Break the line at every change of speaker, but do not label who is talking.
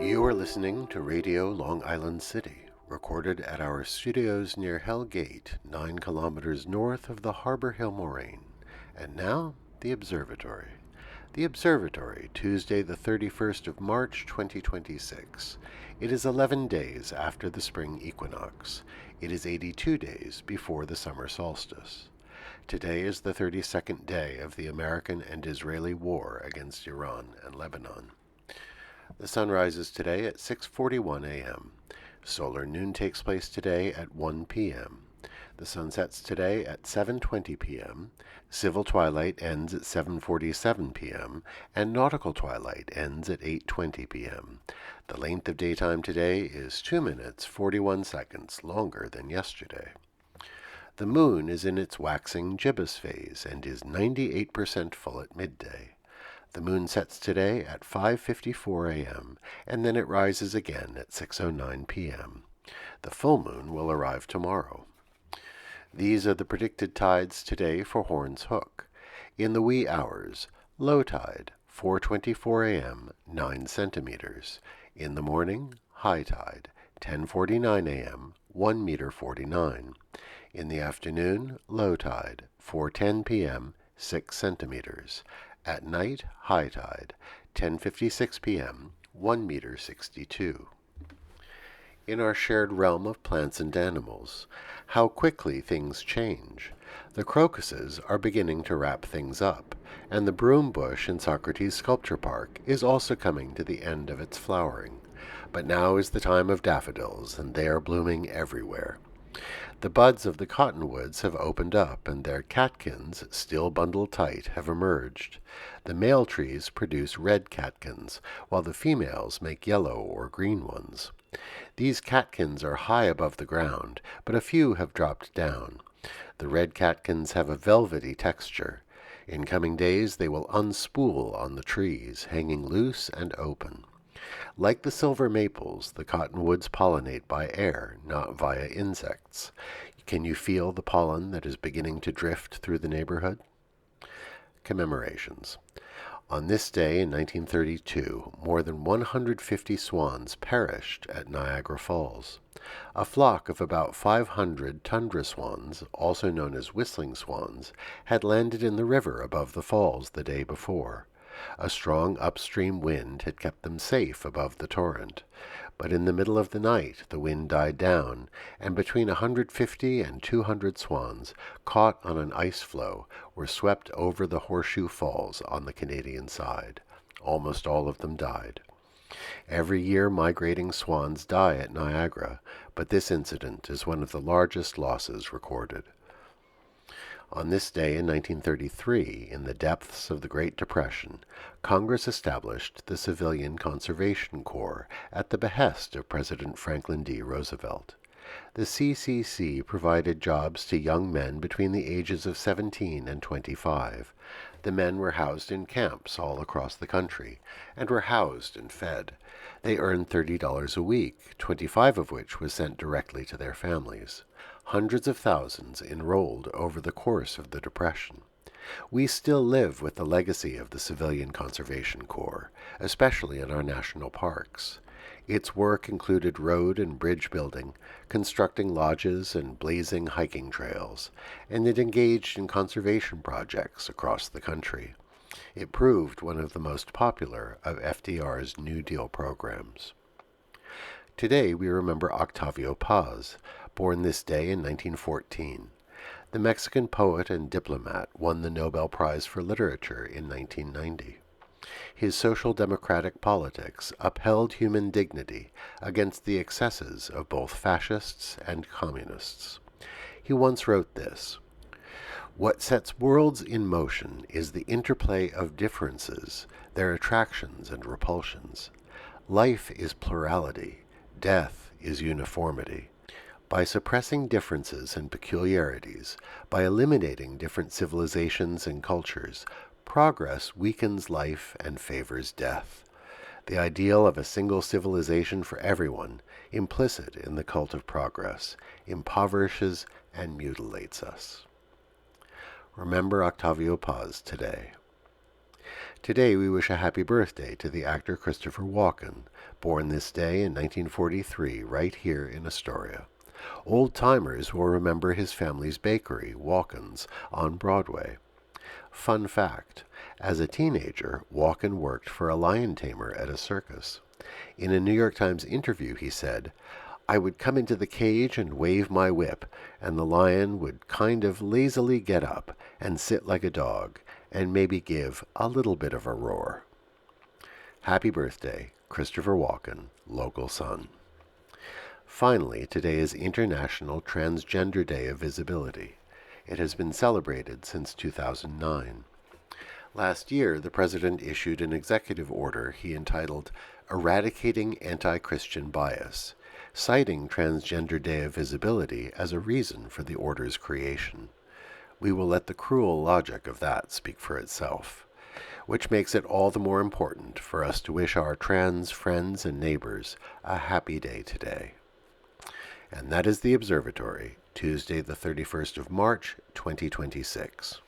You are listening to Radio Long Island City, recorded at our studios near Hell Gate, 9 kilometers north of the Harbor Hill Moraine. And now, the Observatory. The Observatory, Tuesday the 31st of March, 2026. It is 11 days after the spring equinox. It is 82 days before the summer solstice. Today is the 32nd day of the American and Israeli war against Iran and Lebanon. The sun rises today at 6:41 a.m. Solar noon takes place today at 1 p.m. The sun sets today at 7:20 p.m. Civil twilight ends at 7:47 p.m. and nautical twilight ends at 8:20 p.m. The length of daytime today is 2 minutes 41 seconds longer than yesterday. The moon is in its waxing gibbous phase and is 98% full at midday. The moon sets today at 5:54 a.m., and then it rises again at 6:09 p.m. The full moon will arrive tomorrow. These are the predicted tides today for Horn's Hook. In the wee hours, low tide, 4:24 a.m., 9 centimeters. In the morning, high tide, 10:49 a.m., 1 meter 49. In the afternoon, low tide, 4:10 p.m., 6 centimeters. At night, high tide, 10:56 p.m., 1 meter 62. In our shared realm of plants and animals, how quickly things change. The crocuses are beginning to wrap things up, and the broom bush in Socrates Sculpture Park is also coming to the end of its flowering. But now is the time of daffodils, and they are blooming everywhere. The buds of the cottonwoods have opened up, and their catkins, still bundled tight, have emerged. The male trees produce red catkins, while the females make yellow or green ones. These catkins are high above the ground, but a few have dropped down. The red catkins have a velvety texture. In coming days they will unspool on the trees, hanging loose and open. Like the silver maples, the cottonwoods pollinate by air, not via insects. Can you feel the pollen that is beginning to drift through the neighborhood? Commemorations. On this day in 1932, more than 150 swans perished at Niagara Falls. A flock of about 500 tundra swans, also known as whistling swans, had landed in the river above the falls the day before. A strong upstream wind had kept them safe above the torrent, but in the middle of the night the wind died down, and between 150 and 200 swans, caught on an ice floe, were swept over the Horseshoe Falls on the Canadian side. Almost all of them died. Every year migrating swans die at Niagara, but this incident is one of the largest losses recorded. On this day in 1933, in the depths of the Great Depression, Congress established the Civilian Conservation Corps at the behest of President Franklin D. Roosevelt. The CCC provided jobs to young men between the ages of 17 and 25. The men were housed in camps all across the country, and were housed and fed. They earned $30 a week, 25 of which was sent directly to their families. Hundreds of thousands enrolled over the course of the Depression. We still live with the legacy of the Civilian Conservation Corps, especially in our national parks. Its work included road and bridge building, constructing lodges and blazing hiking trails, and it engaged in conservation projects across the country. It proved one of the most popular of FDR's New Deal programs. Today we remember Octavio Paz, born this day in 1914. The Mexican poet and diplomat won the Nobel Prize for Literature in 1990. His social democratic politics upheld human dignity against the excesses of both fascists and communists. He once wrote this: "What sets worlds in motion is the interplay of differences, their attractions and repulsions. Life is plurality, death is uniformity. By suppressing differences and peculiarities, by eliminating different civilizations and cultures, progress weakens life and favors death. The ideal of a single civilization for everyone, implicit in the cult of progress, impoverishes and mutilates us." Remember Octavio Paz today. Today we wish a happy birthday to the actor Christopher Walken, born this day in 1943 right here in Astoria. Old-timers will remember his family's bakery, Walken's, on Broadway. Fun fact, as a teenager, Walken worked for a lion tamer at a circus. In a New York Times interview, he said, "I would come into the cage and wave my whip, and the lion would kind of lazily get up and sit like a dog, and maybe give a little bit of a roar." Happy birthday, Christopher Walken, local Sun. Finally, today is International Transgender Day of Visibility. It has been celebrated since 2009. Last year, the President issued an executive order he entitled Eradicating Anti-Christian Bias, citing Transgender Day of Visibility as a reason for the order's creation. We will let the cruel logic of that speak for itself, which makes it all the more important for us to wish our trans friends and neighbors a happy day today. And that is the Observatory, Tuesday the 31st of March, 2026.